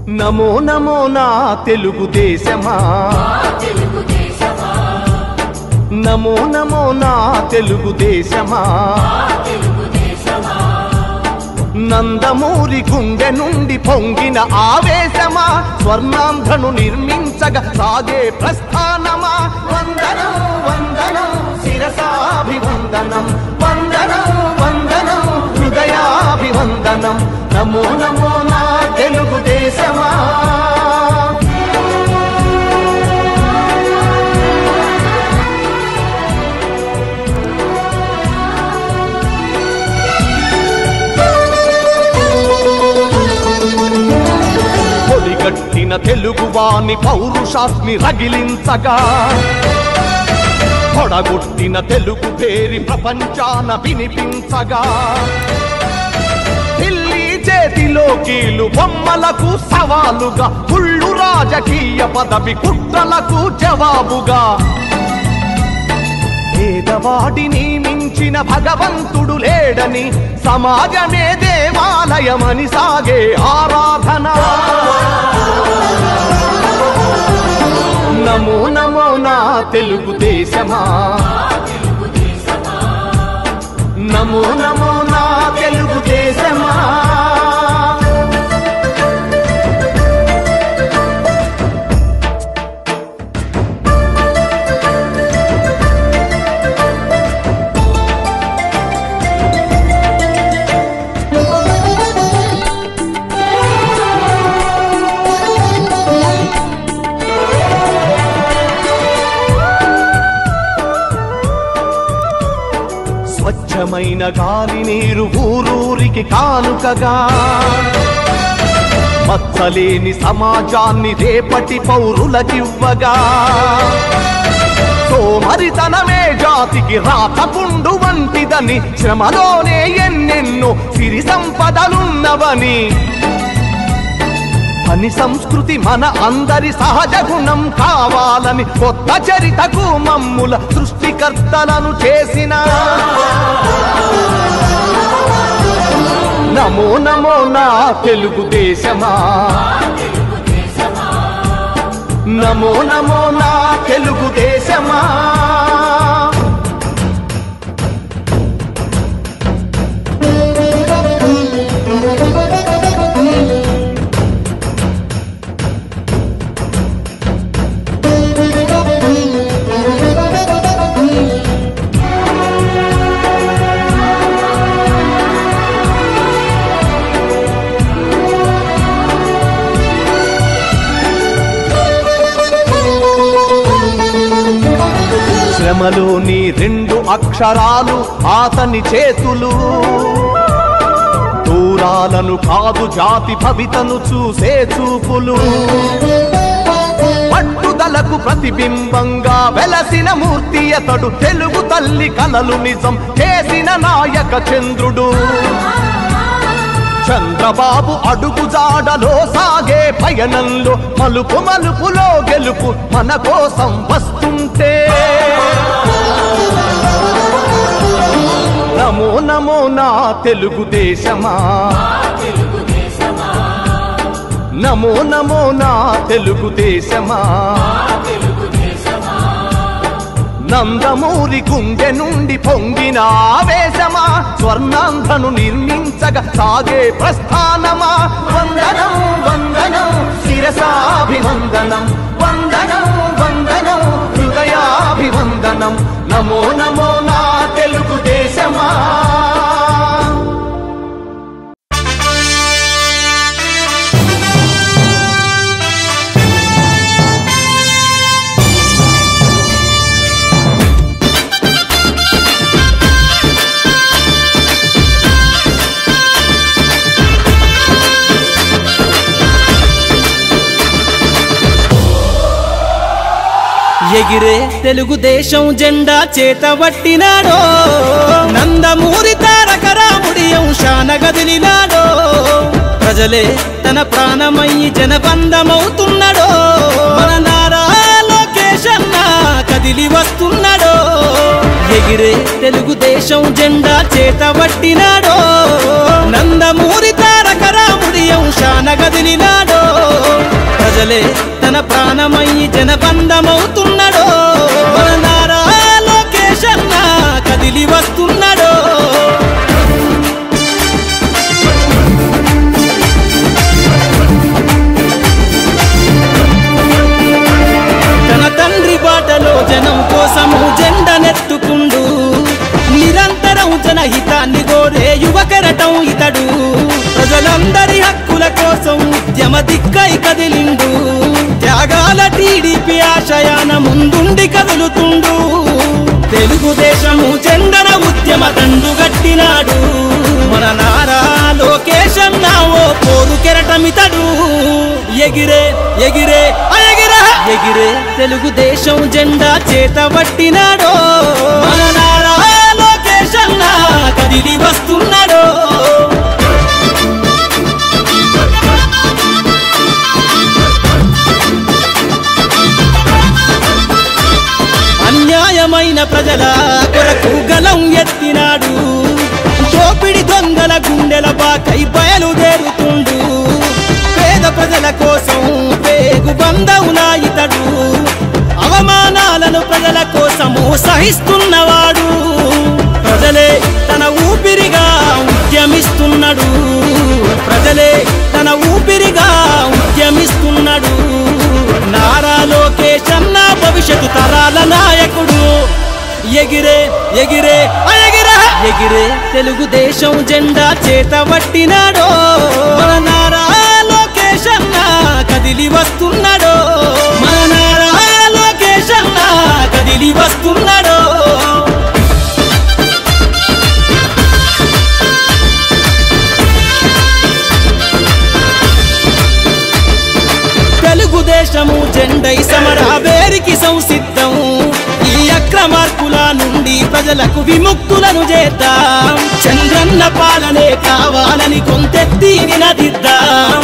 నమో నమో నా తెలుగుదేశమా, నమో నమో నా తెలుగుదేశమా, నందమూరి గుండె నుండి పొంగిన ఆవేశమా, స్వర్ణాంధ్రను నిర్మించగా సాగే ప్రస్థానమా. వందనం వందనం శిరసాభివందనం, వందనం వందనం హృదయాభివందనం. నమో నమో నా తెలుగుదేశమా. పొడిగట్టిన తెలుగువాని పౌరుషాస్మి రగిలించగా, పొడగొట్టిన తెలుగు పేరి ప్రపంచాన వినిపించగా, ఢిల్లీ చేతిలో కీలు బొమ్మలకు సవాలుగా, కుళ్ళు రాజకీయ పదవి కుట్రలకు జవాబుగా, పేదవాడిని మించిన భగవంతుడు లేడని, సమాజమే దేవాలయమని సాగే ఆరాధన. నమో నమో నా తెలుగుదేశమా, నమో నమో నా తెలుగుదేశమా. స్వచ్ఛమైన గాలి నీరు ఊరూరికి కానుకగా, మచ్చలేని సమాజాన్ని రేపటి పౌరులకివ్వగా, సోమరితనమే జాతికి రాతపుండు వంటిదని, శ్రమలోనే ఎన్నెన్నో సిరి సంపదలున్నవని, పని సంస్కృతి మన అందరి సహజ గుణం కావాలని, కొత్త చరితకు మమ్ముల సృష్టికర్తలను చేసిన. నమో నమో నా తెలుగుదేశమా, నమో నమో నా తెలుగుదేశమా. శ్రమలోని రెండు అక్షరాలు అతని చేతులు, దూరాలను కాదు జాతి భవితను చూసే చూపులు, పట్టుదలకు ప్రతిబింబంగా వెలసిన మూర్తి అతడు, తెలుగు తల్లి కలలు నిజం చేసిన నాయక చంద్రుడు. చంద్రబాబు అడుగు జాడలో సాగే పయనంలో, మలుపు మలుపులో గెలుపు మన కోసం వస్తుంటే. నమో నమో నా తెలుగుదేశమా, నమో నమో నా తెలుగుదేశమా. నందమూరి గుండె నుండి పొంగిన ఆవేశమా, స్వర్ణాంధ్రను నిర్మించగా సాగే ప్రస్థానమా. వందనం వందనం శిరసాభివందనం, వందనం వందనం హృదయాభివందనం. నమో నమో నా తెలుగుదేశమా. ఎగిరే తెలుగుదేశం జెండా చేతబట్టినాడో, నందమూరి తారక రాముడి అంశాన గదిలినాడో, ప్రజలే తన ప్రాణమయ్యి జనబంధమవుతున్నాడో, మన నారా లోకేష్ అన్న కదిలి వస్తున్నాడో. ఎగిరే తెలుగుదేశం జెండా చేతబట్టినాడో, నందమూరి తారక రాముడి అంశాన గదిలినాడో, ప్రజలే తన ప్రాణమయ్యి జనబంధమవుతున్నాడో మన నారా లోకేష్ అన్న కదిలి వస్తున్నాడో తన తండ్రి బాటలో జనం కోసము జెండనెత్తుకుండు నిరంతరం జనహితాన్ని కోరే యువకరటం ఇతడు ప్రజలందరి హక్కుల కోసం ఉద్యమ దిక్కై కదిలిండు త్యాగాల టీడీపీ ఆశయాన ముందుండి కదులుతుండు తెలుగుదేశము జెండన ఉద్యమ దండుగట్టినాడు మన నారా లోకేష్ అన్న ఓ పోరు కెరటమితడు ఎగిరే ఎగిరే ఎగిరే తెలుగుదేశం జెండా చేతబట్టినాడో మన నారా లోకేష్ అన్న కదిలి వస్తున్నాడో అన్యాయమైన ప్రజల కొరకు గలం ఎత్తినాడు దోపిడి దొంగల గుండెల బాకై బయలుదేరుతుండు పేద ప్రజల కోసం పేగు బంధవులా ఇతడు అవమానాలను ప్రజల కోసము సహిస్తున్నవాడు ప్రజలే తన ఊపిరిగా ఉద్యమిస్తున్నాడు ప్రజలే తన ఊపిరిగా ఉద్యమిస్తున్నాడు నారా లోకేష్ అన్న భవిష్యత్తు తరాల నాయకుడు ఎగిరే ఎగిరే ఎగిరే తెలుగుదేశం జెండా చేతబట్టినాడో మన నారా లోకేష్ అన్న కదిలి వస్తున్నాడో మన నారా లోకేష్ అన్న కదిలి వస్తున్నాడో తెలుగుదేశము జెండై సమరావేరికి సంసిద్ధం ఈ అక్రమార్కుల నుండి ప్రజలకు విముక్తులను చేద్దాం చంద్రన్న పాలనే కావాలని కొంతెత్తి నినదిద్దాం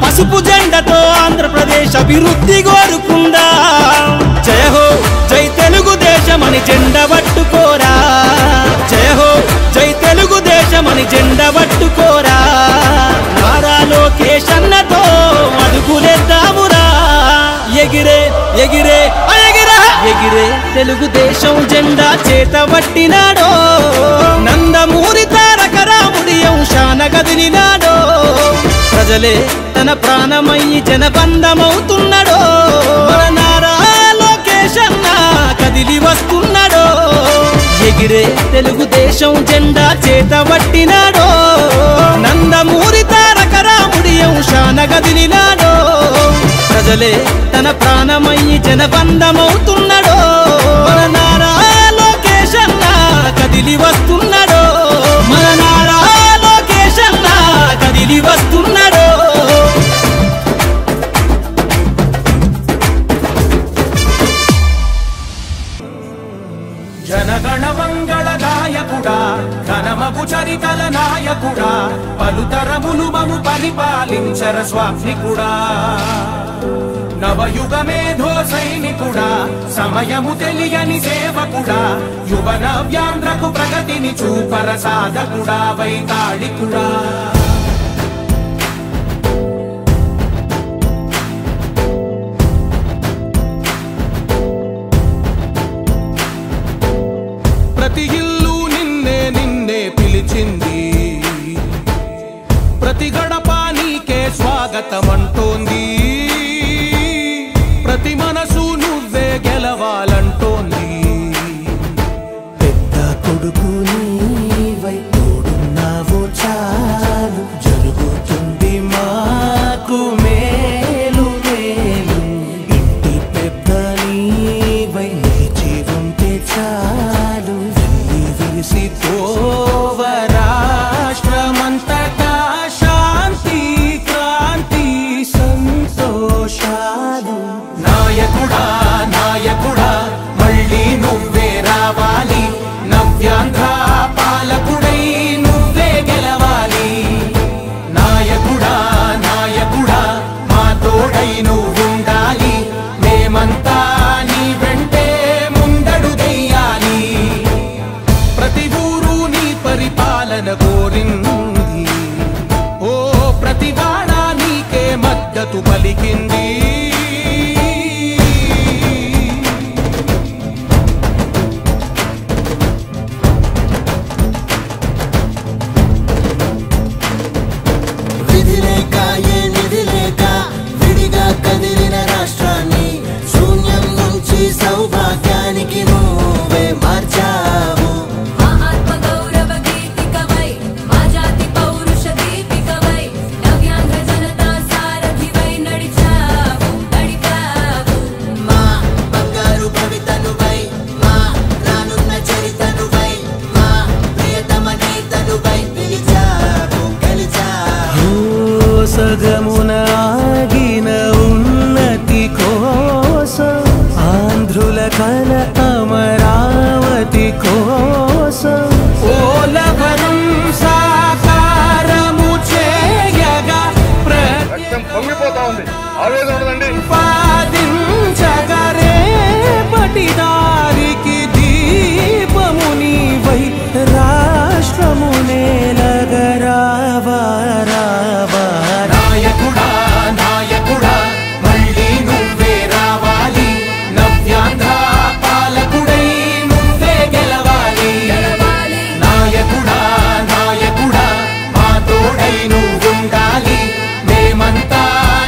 పసుపు జెండతో ఆంధ్రప్రదేశ్ అభివృద్ధి కోరుకుందాం జయ హో జై తెలుగుదేశమని జెండ పట్టుకోరా జయ హో జై తెలుగుదేశమని జెండ పట్టుకోరా నారా లోకేష్ అన్నతో అడుగులేద్దామురా ఎగిరే ఎగిరే ఎగిరే తెలుగుదేశం జెండా చేతబట్టినాడో నందమూరి తారక రాముడి అంశాన కదిలినాడో ప్రజలే తన ప్రాణమయ్యి జనబంధమవుతున్నాడో మన నారా లోకేష్ అన్న కదిలి వస్తున్నాడో ఎగిరే తెలుగుదేశం జెండా చేతబట్టినాడో నందమూరి తారక రాముడి అంశాన కదిలినాడో ప్రజలే తన ప్రాణమయ్యి జనబంధమవుతున్నాడో మన నారా లోకేష్ అన్న కదిలి వస్తున్నాడో మన నారా లోకేష్ అన్న కదిలి వస్తున్నాడో జనగణ మంగళ నాయకుడా ఘనమగు చరితల నాయకుడా పలుతరములు మము పరిపాలించర స్వామికుడా నవయుగ మేధో సైనికుడా సమయము తెలియని సేవకుడా యువన వ్యాంధ్రకు ప్రగతిని చూపర సాధకుడా వైతాళికుడా ప్రతి ఇల్లు నిన్నే నిన్నే పిలిచింది ప్రతి గడప నీకే స్వాగతమంటోంది ప్రతి మనసు నువ్వే గెలవాలంటోంది పెద్ద కొడుకు నీవై తోడున్నావు చాలు జరుగుతుంది మాకు మేలు మేలు ఇంటి పెద్ద నీవై నిలిచి ఉంటే చాలు వెళ్ళి విరిసి పోవ రాష్ట్రమంతటా శాంతి క్రాంతి సంతోషాలు నాయకుడా నాయకుడా మళ్ళీ నువ్వే రావాలి నవ్యాంధ్ర పాలకుడై నువ్వే గెలవాలి నాయకుడా నాయకుడా మా తోడై నువ్వుండాలి మేమంతా నీ వెంటే ముందడుగెయ్యాలి ప్రతి ఊరు నీ పరిపాలన కోరింది ఓ ప్రతి వాడ నీకే మద్దతు పలికింది సగమున ఆగిన ఉన్నతి కోసం ఆంధ్రుల కల అమరావతి కోసం ఓలవరం సాకారము చేయగా పొంగిపోతా ఉంది పాదించగరే పటిదారికి దీపముని వై రాష్ట్రము నేలగరావా నాయకుడా నాయకుడా మళ్ళీ నువ్వే రావాలి నవ్యాంధ్ర పాలకుడై నువ్వే గెలవాలి నాయకుడా నాయకుడా మా తోడై నువ్వుండాలి మేమంతా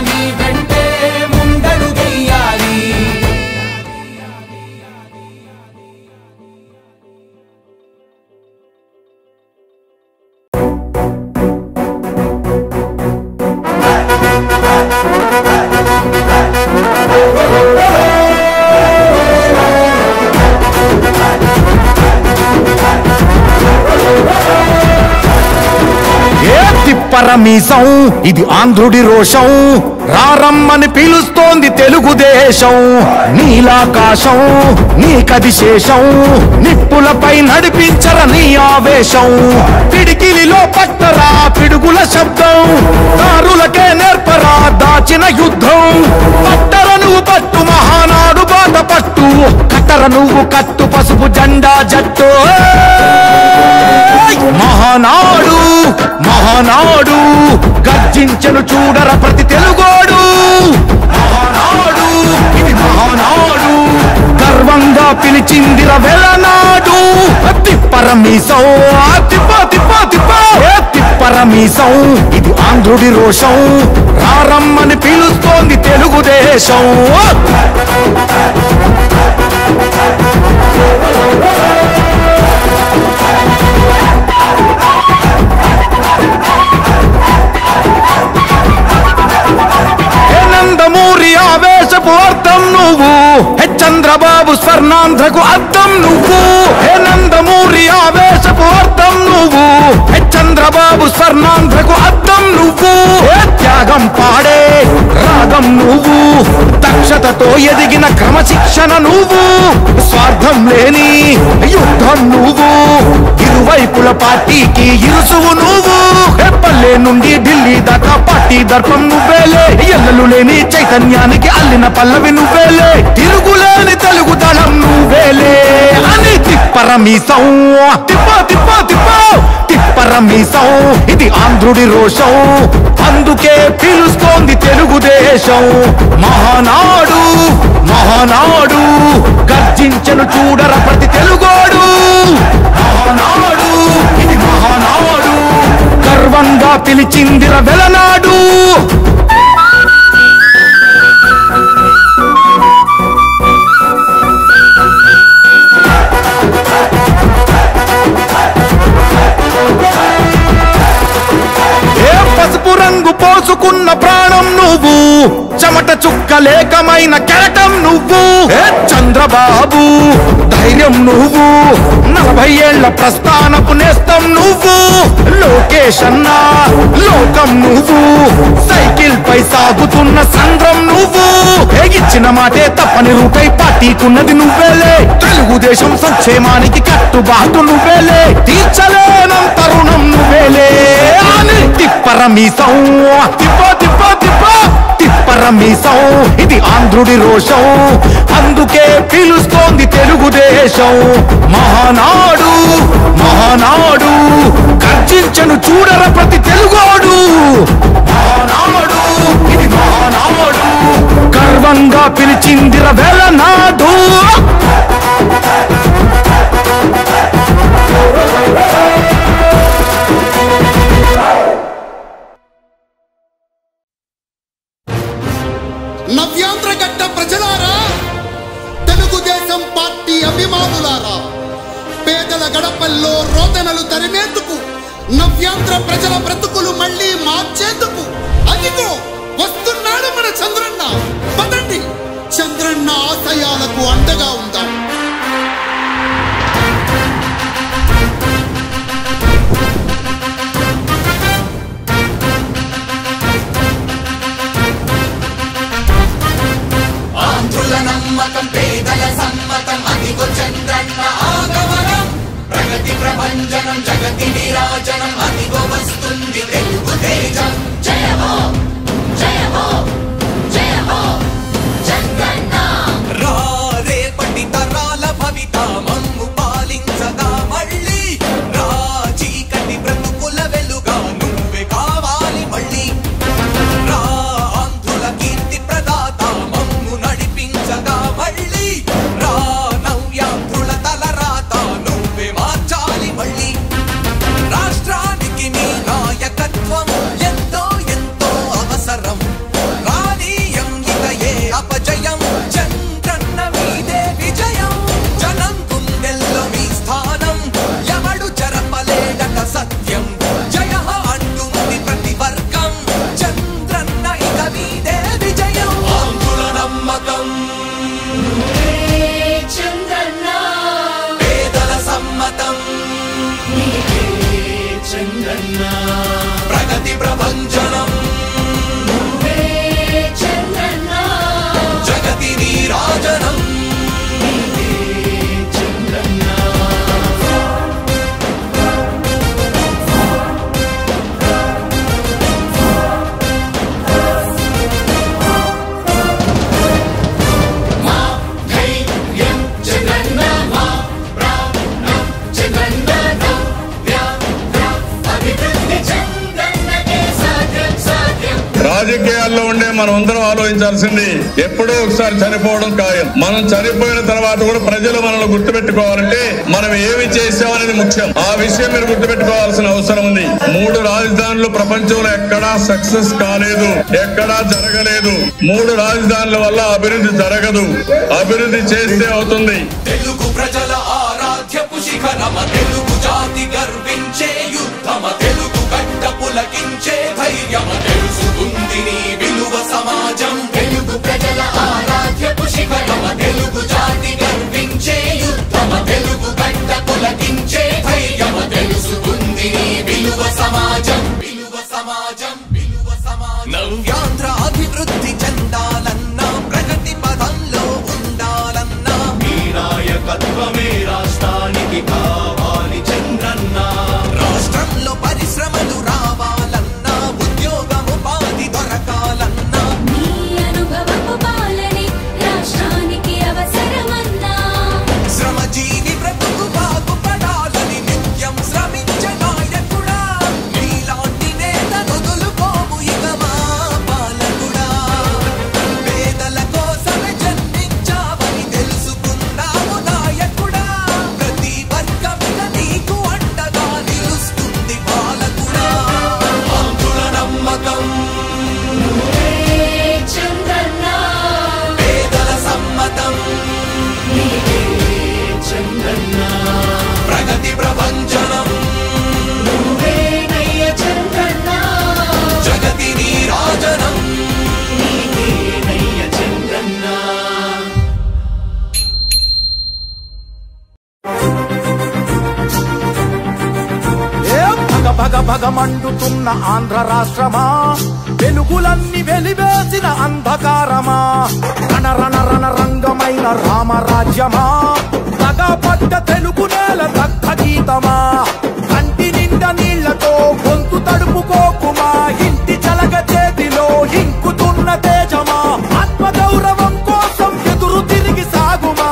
నీ వెంటే ముందడుగెయ్యాలి తిప్పరమీసం ఇది ఆంధ్రుడి రోషం రారమ్మని పిలుస్తోంది తెలుగుదేశం నీలాకాశం నీకది శేషం నిప్పులపై నడిపించర నీ ఆవేశం పిడికిలిలో పట్టరా పిడుగుల శబ్దం దారులకే నేర్పరా దాచిన యుద్ధం పట్టర నువ్వు పట్టు మహానాడు బాట పట్టు కట్టర నువ్వు కట్టు పసుపు జెండా జట్టు మహానాడు మహానాడు గర్జించను చూడర ప్రతి తెలుగోడు మహానాడు ఇది మహానాడు గర్వంగా పిలిచిందిర వెలనాడు తిప్పరమీసం తిప్ప తిప్ప తిప్ప తిప్పరమీసం ఇది ఆంధ్రుడి రోషం రారమ్మని పిలుస్తోంది తెలుగుదేశం నందమూరి ఆవేశపు అర్థం నువ్వు చంద్రబాబు స్వర్ణాంధ్రకు అర్థం నువ్వు నందమూరి ఆవేశపు అర్థం నువ్వు చంద్రబాబు స్వర్ణాంధ్రకు అర్థం నువ్వు త్యాగం పాడే రాగం నువ్వు దక్షతతో ఎదిగిన క్రమశిక్షణ నువ్వు స్వార్థం లేని యుద్ధం నువ్వు ఇరువైపుల పార్టీకి ఇరుసువు నువ్వు పల్లె నుండి ఢిల్లీ దాకా పార్టీ దర్పం నువ్వేలే ఎల్లలు లేని చైతన్యానికి అల్లిన పల్లవి నువ్వేలే తిరుగులేని తెలుగు దళం నువ్వేలే అని తిప్పరమీసం తిప్ప తిప్ప తిప్ప తిప్పరమీసం ఇది ఆంధ్రుడి రోషం అందుకే పిలుస్తోంది తెలుగుదేశం మహానాడు మహానాడు గర్జించను చూడర ప్రతి తెలుగోడు మహానాడు ఇది మహానాడు గర్వంగా పిలిచిందిర వెలనాడు పసుపు రంగు పోసుకున్న ప్రాణం నువ్వు చెమట చుక్కలేకమైన కెరటం నువ్వు చంద్రబాబు ధైర్యం నువ్వు 40 ఏళ్ల ప్రస్థానపు నేస్తం నువ్వు లోకేష్ అన్నా లోకం నువ్వు సైకిల్ పై సాగుతున్న సంద్రం నువ్వు ఇచ్చిన మాటే తప్పని రూపై పార్టీకున్నది నువ్వేలే తెలుగుదేశం సంక్షేమానికి కట్టుబాటు నువ్వేలే తీర్చలేనంత రుణం నువ్వేలే అని తిప్పరమీసం తిప్ప తిప్ప తిప్ప తిప్పరమీసం ఇది ఆంధ్రుడి రోషం అందుకే పిలుస్తోంది తెలుగుదేశం మహానాడు మహానాడు గర్జించను చూడర ప్రతి తెలుగోడు మహానాడు ఇది మహానాడు గర్వంగా పిలిచిందిర వెలనాడు నవ్యాంధ్ర గడ్డ ప్రజలారా తెలుగుదేశం పార్టీ అభిమానులారా పేదల గడపల్లో రోదనలు తరిమేందుకు నవ్యాంధ్ర ప్రజల బ్రతుకులు మళ్ళీ మార్చేందుకు అదిగో వస్తున్నాడు మన చంద్రన్న పదండి చంద్రన్న ఆశయాలకు అండగా ఉందాం నమ్మకం పేదల సమ్మతం అదిగో చంద్రన్న ఆగమనం ప్రగతి ప్రభంజనం జగతి నీరాజనం అదిగో వస్తుంది తెలుగు తేజం జయ హో జయ హో జయ హో చంద్రన్న రా రేపటి తరాల భవిత మమ్ము పాలించగా మళ్ళీ రా చీకటి బ్రతుకుల వెలుగా నువ్వే కావాలి మళ్ళీ రా ఆంధ్రుల కీర్తి ప్రదాత మమ్ము నడిపించగా మళ్ళీ రా నవ్యాంధ్రుల తలరాత నువ్వే మార్చాలి మళ్ళీ రాష్ట్రానికి నీ నాయకత్వం ఎంతో ఎంతో అవసరం రానీయం ఇక ఏ అపజయం చంద్రన్న మీదే విజయం జనం గుండెల్లో మీ స్థానం ఎవడు జరపలేడట సత్యం జయ అంటుంది ప్రతి వర్గం చంద్రన్న ఇక మీదే విజయం ఆంధ్రుల నమ్మకం చంద్రన్న పేదల సమ్మతం చంద్రన్న ప్రగతి ప్రభంజనం చంద్రన్న జగతి నీరాజనం చంద్రన్న మా ధైర్యం చంద్రన్న మా ప్రాణం చంద్రన్న అభివృద్ధి చంద్రన్నకే సాధ్యం సాధ్యం రాజకీయాల్లో ఉండే మనం అందరం ఆలోచించాల్సింది ఎప్పుడో ఒకసారి చనిపోవడం ఖాయం. మనం చనిపోయిన తర్వాత కూడా ప్రజలు మనల్ని గుర్తుపెట్టుకోవాలంటే మనం ఏమి చేసామనేది ముఖ్యం. ఆ విషయం మీరు గుర్తుపెట్టుకోవాల్సిన అవసరం ఉంది. 3 రాజధానులు ప్రపంచంలో ఎక్కడా సక్సెస్ కాలేదు, ఎక్కడా జరగలేదు. 3 రాజధానుల వల్ల అభివృద్ధి జరగదు. అభివృద్ధి చేస్తే అవుతుంది. తెలుగు ప్రజల ఆరాధ్యపు శిఖరమ తెలుగు జాతి గర్వించే యుద్ధమ తెలుగు గడ్డ పులకించే ధైర్యమ తెలుసుకుంది నీ విలువ సమాజం తెలుగు ప్రజల ఆరాధ్యపు శిఖరమ తెలుగు జాతి గర్వించే యుద్ధమ తెలుగు గడ్డ పులకించే ధైర్యమ తెలుసుకుంది నీ విలువ సమాజం విలువ సమాజం విలువ సమాజం నవ్యాంధ్ర అభివృద్ధి చెందాలన్నా ప్రగతి పదంలో ఉండాలన్నా మీ నాయకత్వమే రాష్ట్రానికి కావాలి చంద్రన్న రాష్ట్రంలో పరిశ్రమలు రావాలన్నా ఉద్యోగం ఉపాధి దొరకాలన్నా నీ అనుభవపు పాలనే రాష్ట్రానికి అవసరమన్నా శ్రమజీవి బ్రతుకు బాగుపడాలని నిత్యం శ్రమించే నాయకుడా నీలాంటి నేత వదులుకోము ఇక మా పాలకుడా పేదల కోసమే జన్మించావని తెలుసుకున్నావు నాయకుడా ప్రతి వర్గమిక నీకు అండగా నిలుస్తుంది పాలకుడా ఆంధ్రుల నమ్మకం చంద్రన్న పేదల సమ్మతం చంద్రన్న ప్రగతి ప్రభంజనం నువ్వేనయ్య చంద్రన్న జగతి నీరాజనం చంద్రన్న భగ భగ భగ మండుతున్న ఆంధ్ర రాష్ట్రమా, వెలుగులన్నీ వెలివేసిన అంధకారమా, రణ రణ రణ రంగమైన రామరాజ్యమా, పగపడ్డ తెలుగు నేల దగ్ధ గీతమా, కంటి నిండా నీళ్లతో గొంతు తడుపుకోకుమా, ఇంటి చలగ చేతిలో ఇంకుతున్న తేజమా, ఆత్మగౌరవం కోసం ఎదురు తిరిగి సాగుమా,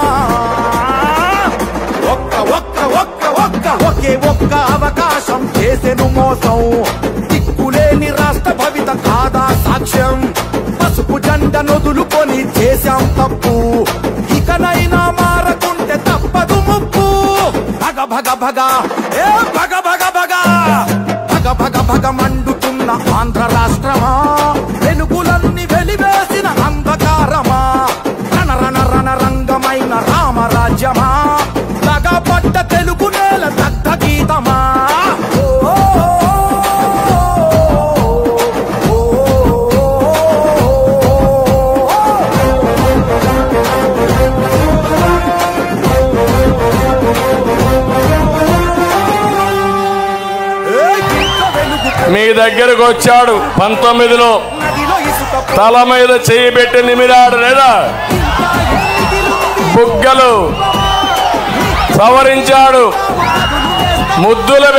ఒకే ఒక్క అవకాశం చేసెను మోసం, దిక్కులేని రాష్ట్ర భవిత కాదా సాక్ష్యం, పసుపు జెండ నొదులుకొని చేశాం తప్పు, ఇకనైనా మారకుంటే తప్పదు ముప్పు, భగ భగ భగ ఏ భగ భగ భగ భగ భగ భగ మండుతున్న ఆంధ్ర రాష్ట్రమా, వెలుగులన్నీ వెలివేసిన అంధకారమా, రణ రణ రణ రంగమైన రామరాజ్యమా, పడ్డ తెలుగు నేల దగ్ధ గీతమా, మీ దగ్గరకు వచ్చాడు 19లో తల మీద చేయి పెట్టి నిమిరాడు లేదా బుగ్గలు సవరించాడు, ముద్దులు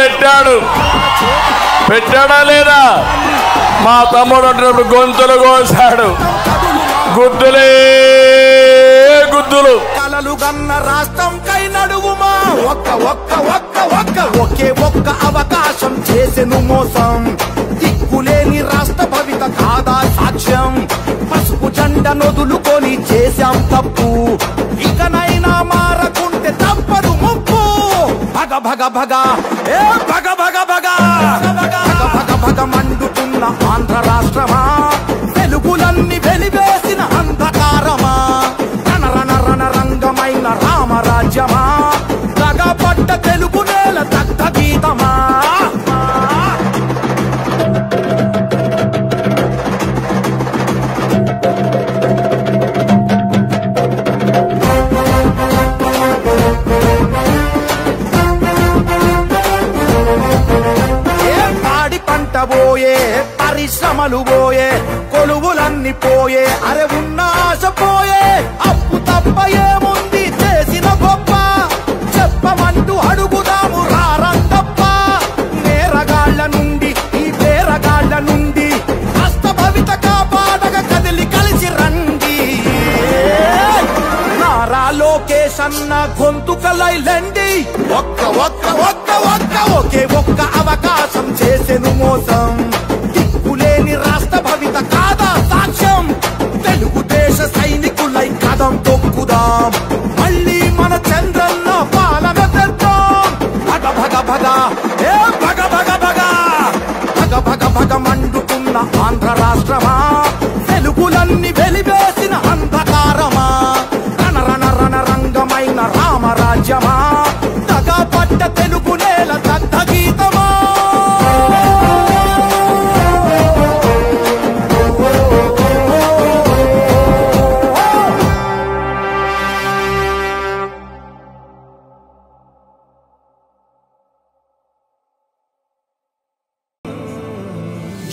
పెట్టాడా లేదా? మా తమ్ముడు అంటున్నప్పుడు గొంతులు కోసాడు, గుద్దులే గుద్దులు. కలలు గన్న రాష్ట్రం కై నడువుమా, ఒకే ఒక్క అవకాశం చేసెను మోసం. దిక్కులేని రాష్ట్ర భవిత కాదా సాక్ష్యం, పసుపు జెండ నొదులుకొని చేశాం తప్పు, ఇకనైనా మారకుంటే తప్పదు ముప్పు. భగ భగ భగ ఏ భగ భగ భగ భగ భగ మండుతున్న ఆంధ్ర రాష్ట్రమా, వెలుగులన్నీ వెలివేసిన అంధకారమా, రణ రణ రంగమైన రామరాజ్యమా, దగపడ్డ తెలుగు నేల దగ్ధ గీతమా. పోయే పరిశ్రమలు పోయే, కొలువులన్నీ పోయే, అరే ఉన్న ఆశ పోయే. అప్పు తప్ప ఏముంది చేసిన గొప్ప, చెప్పమంటూ అడుగుదాము రారంతప్ప. నేరగాళ్ల నుండి ఈ పేరగాళ్ల నుండి హస్త భవిత కాపాడగ కదిలి కలిసి రండి. నారా లోకేష్ అన్న గొంతుకలైలండి, ఒకే ఒక్క అవకాశం చేసెను మోసం. దిక్కులేని రాష్ట్ర భవిత కాదా సాక్ష్యం, తెలుగుదేశ సైనికులై కదం తొక్కుదాం, మళ్ళీ మన చంద్రన్న పాలన తెద్దాం. భగ భగ భగ ఏ భగ భగ భగ భగ భగ భగ మండుతున్న ఆంధ్ర రాష్ట్రమా, తెలుగులన్నీ వెలివేసిన అంధకారమా, రణ రణ రణ రంగమైన రామరాజ్యమా, దగపడ్డ తెలుగు నేల దగ్ధ గీతమా.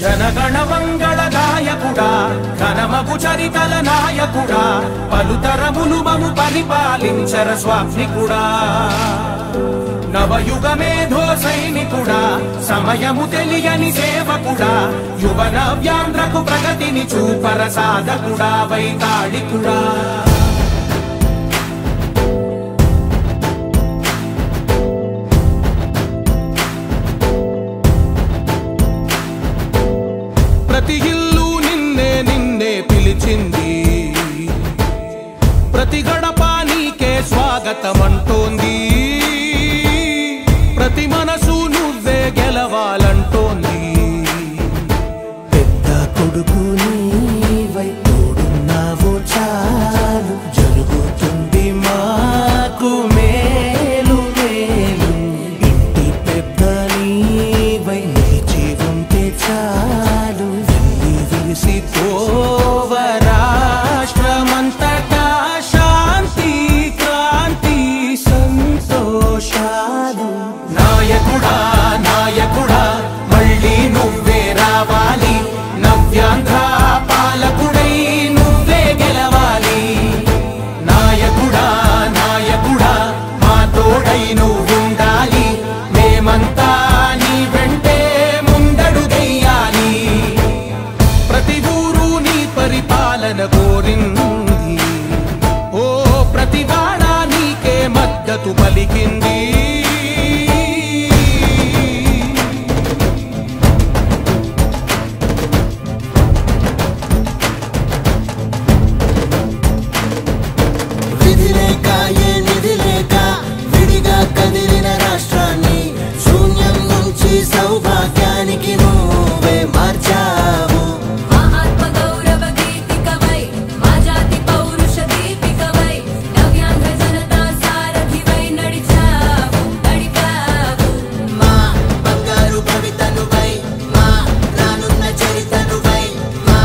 జనగణ మంగళ గాయకుడా, ఘనమగు చరితల నాయకుడా, పలుతరములు మము పరిపాలించర స్వామికుడా. నవయుగ మేధో సైనికుడా, సమయము తెలియని సేవకుడా, యువ నవ్యాంధ్రకు ప్రగతిని చూపర సాధకుడా, వైతాళికుడా. ప్రతి ఇల్లు నిన్నే పిలిచింది, ప్రతి గడప నీకే స్వాగతమంటోంది, ప్రతి మనసు నువ్వే గెలవాలంటోంది. పెద్ద కొడుకు నీవై తోడున్నావు చాలు, జరుగుతుంది మాకు మేలు మేలు. ఇంటి పెద్ద నీవై నిలిచి ఉంటే చాలు, విలిసి పోవ రాష్ట్రమంతటా శాంతి క్రాంతి సంతోషాలు. నాయకుడా నాయకుడా మళ్ళీ నువ్వే రావాలి, నవ్యాంధ్ర పాలకుడై నువ్వే గెలవాలి. నాయకుడా నాయకుడా మా తోడై నువ్వుండాలి, మేమంతా నీ వెంటే ముందడుగెయ్యాలి. ప్రతి ఊరు నీ పరిపాలన కోరింది, ఓ ప్రతి వాడ నీకే మద్దతు పలికింది. విధి లేక ఏ నిధి లేక విడిగా కదిలిన రాష్ట్రాన్ని శూన్యం నుంచి సౌభాగ్యానికి నువ్వే మార్చావు. మా ఆత్మ గౌరవ గీతికవై, మా జాతి పౌరుష దీపికవై, నవ్యాంధ్ర జనతా సారథివై నడిచావు. మా బంగారు భవితనువై, మా రానున్న చరితనువై, మా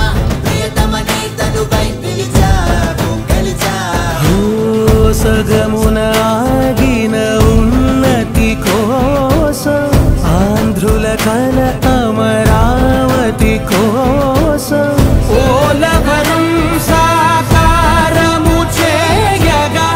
ప్రియతమ నేతనువై పిలిచావు, గెలిచావు. సగమున ఆగిన ఉన్నతి కోసం, ఆంధ్రుల కల అమరావతి కోసం, పోలవరం సాకారము చేయగా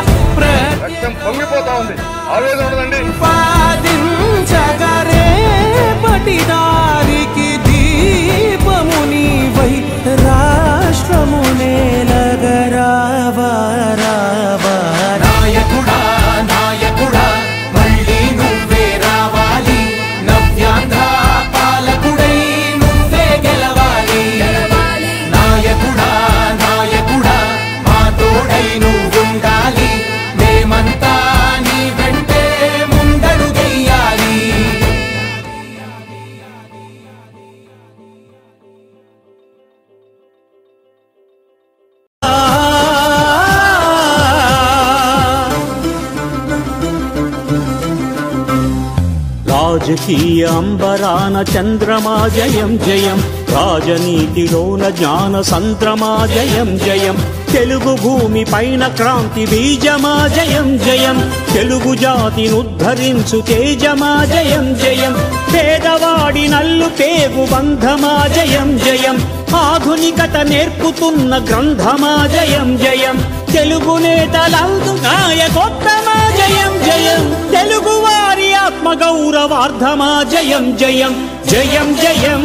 రాజకీయ అంబరాన చంద్రమా జయం జయం, రాజనీతిలోన జ్ఞాన సంద్రమా జయం జయం, తెలుగు భూమి పైన క్రాంతి బీజమా జయం జయం, తెలుగు జాతినుద్ధరించు తేజమా జయం జయం, పేదవాడి నల్లు పేగు బంధమా జయం జయం, ఆధునికత నేర్పుతున్న గ్రంథమా జయం జయం, తెలుగు నేతలందు నాయకోత్తమా జయం జయం, తెలుగు వారి ఆత్మ గౌరవార్థమా జయం జయం జయం జయం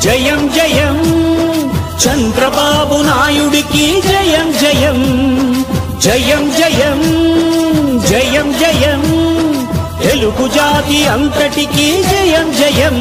జయం జయం, చంద్రబాబు నాయుడికి జయం జయం జయం జయం జయం జయం, తెలుగు జాతి అంతటికీ జయం జయం.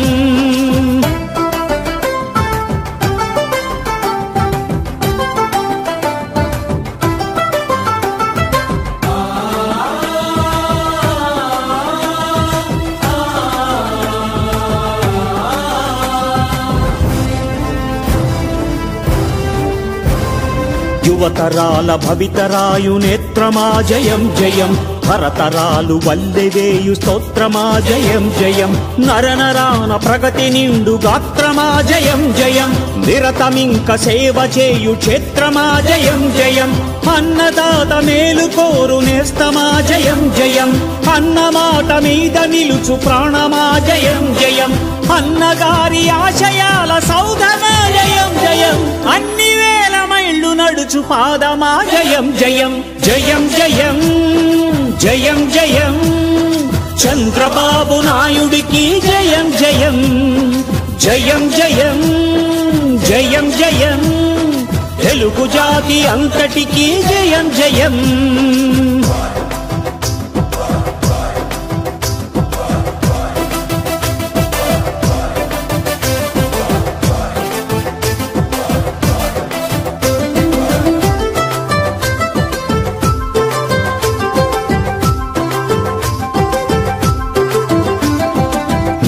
యువతరాల భవితరాయు నేత్రమా జయం జయం, తరతరాలు వల్లెవేయు స్తోత్రమా జయం జయం, నరనరాన ప్రగతి నిండు గాత్రమా జయం జయం, నిరతమింక సేవ చేయు క్షేత్రమా జయం జయం, అన్నదాత మేలు కోరు నేస్తమా జయం జయం, అన్నమాట మీద నిలుచు ప్రాణమా జయం జయం, అన్నగారి ఆశయాల సౌధమా జయం జయం, అన్ని వేల మైళ్ళు నడుచు పాదమా జయం జయం జయం జయం జయం జయం, చంద్రబాబు నాయుడికి జయం జయం జయం జయం జయం జయం, తెలుగు జాతి అంతటికీ జయం జయం.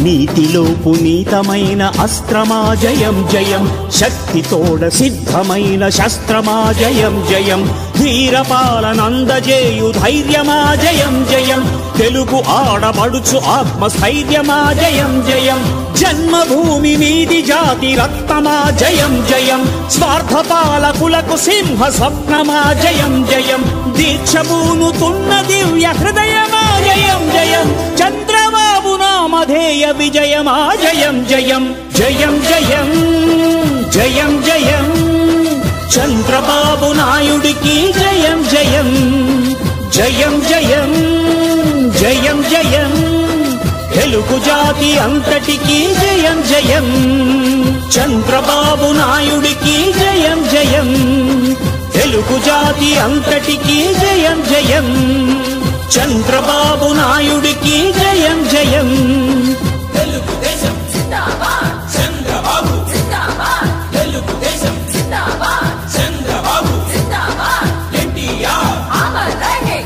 నీతిలో పునీతమైన అస్త్రమా జయం జయం, శక్తితోడ సిద్ధమైన శస్త్రమా జయం జయం, వీరపాలనందజేయు ధైర్యమా జయం జయం, తెలుగు ఆడబడుచు ఆత్మస్థైర్యమా జయం జయం, జన్మభూమి మీది జాతి రక్తమా జయం జయం, స్వార్థపాలకులకు సింహ స్వప్నమా జయం జయం, దీక్షభూనుతున్న దివ్య హృదయమా జయం జయం, చంద్రబాబు నామధేయ విజయమా జయం జయం జయం జయం జయం జయం, చంద్రబాబు నాయుడికి జయం జయం జయం జయం జయం జయం, తెలుగు జాతి అంతటికీ జయం జయం, చంద్రబాబు నాయుడికి జయం జయం, తెలుగు జాతి అంతటికీ జయం జయం, చంద్రబాబు నాయుడికి జయం జయం. తెలుగుదేశం జిందాబాద్, చంద్రబాబు జిందాబాద్, తెలుగుదేశం జిందాబాద్, చంద్రబాబు జిందాబాద్, ఎన్టీఆర్ అమర్ రహే.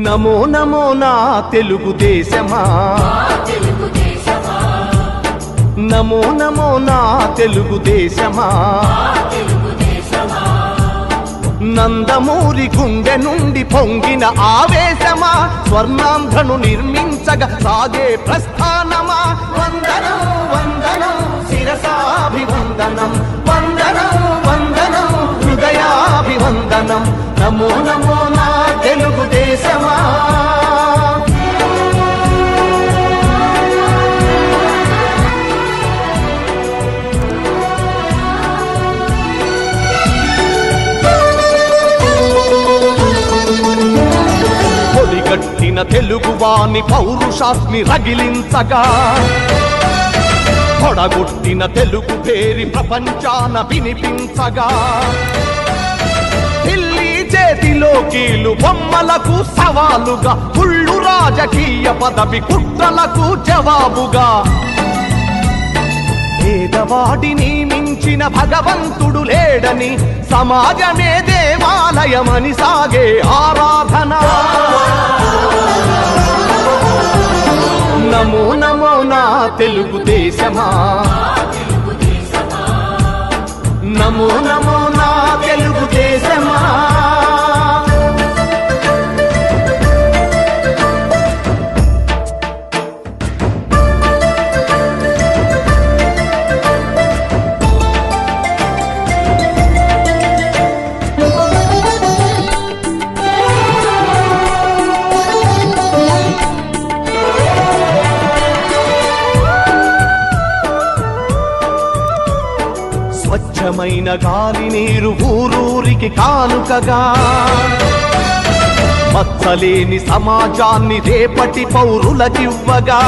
నమో నమో నా తెలుగుదేశమా, నమో నమో నా తెలుగుదేశమా, నందమూరి గుండె నుండి పొంగిన ఆవేశమా, స్వర్ణాంధ్రను నిర్మించగా సాగే ప్రస్థానమా, వందనం వందనం శిరసాభివందనం, వందనం వందనం హృదయాభివందనం, నమో నమో నా తెలుగుదేశమా. తెలుగువాని పౌరుషాస్మి రగిలించగా తొడగొట్టిన తెలుగు పేరి ప్రపంచాన వినిపించగా ఢిల్లీ చేతిలో కీలు బొమ్మలకు సవాలుగా కుళ్ళు రాజకీయ పదవి కుట్రలకు జవాబుగా పేదవాడిని మించిన భగవంతుడు లేడని సమాజమే దేవాలయమని సాగే ఆరాధన నమో నమో నా తెలుగుదేశమా నమో నమో నా తెలుగుదేశమా స్వచ్ఛమైన గాలి నీరు ఊరూరికి కానుకగా మచ్చలేని సమాజాన్ని రేపటి పౌరులకివ్వగా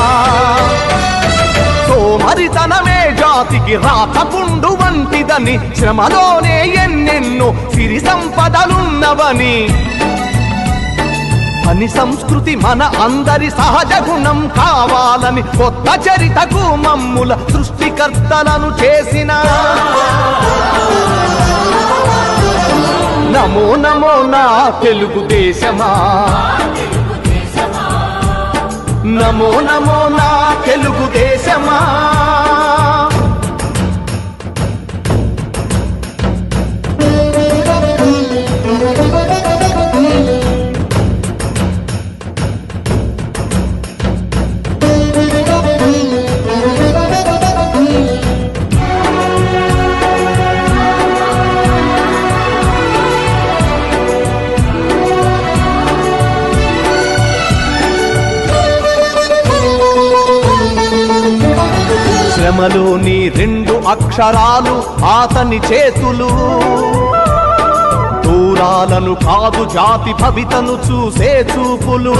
సోమరితనమే జాతికి రాతపుండు వంటిదని శ్రమలోనే ఎన్నెన్నో సిరి సంపదలున్నవని పని సంస్కృతి మన అందరి సహజ గుణం కావాలని కొత్త చరితకు మమ్ముల సృష్టికర్తలను చేసిన నమో నమో నా తెలుగుదేశమా నమో నమో నా తెలుగుదేశమా శ్రమలోని రెండు అక్షరాలు అతని చేతులు దూరాలను కాదు జాతి భవితను చూసే చూపులు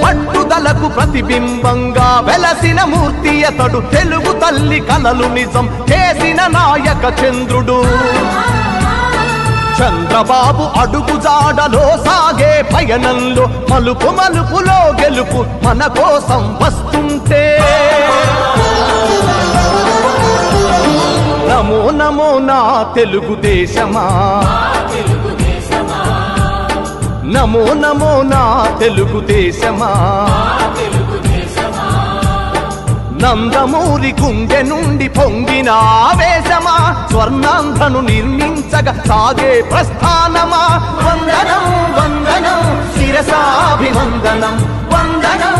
పట్టుదలకు ప్రతిబింబంగా వెలసిన మూర్తి అతడు తెలుగు తల్లి కలలు నిజం చేసిన నాయక చంద్రుడు చంద్రబాబు అడుగు జాడలో సాగే పయనంలో మలుపు మలుపులో గెలుపు మన కోసం వస్తుంటే నమో నమో నా తెలుగుదేశమా నమో నమో నా తెలుగుదేశమా నందమూరి గుండె నుండి పొంగిన ఆవేశమా స్వర్ణాంధ్రను నిర్మించగా సాగే ప్రస్థానమా వందనం వందనం శిరసాభివందనం వందనం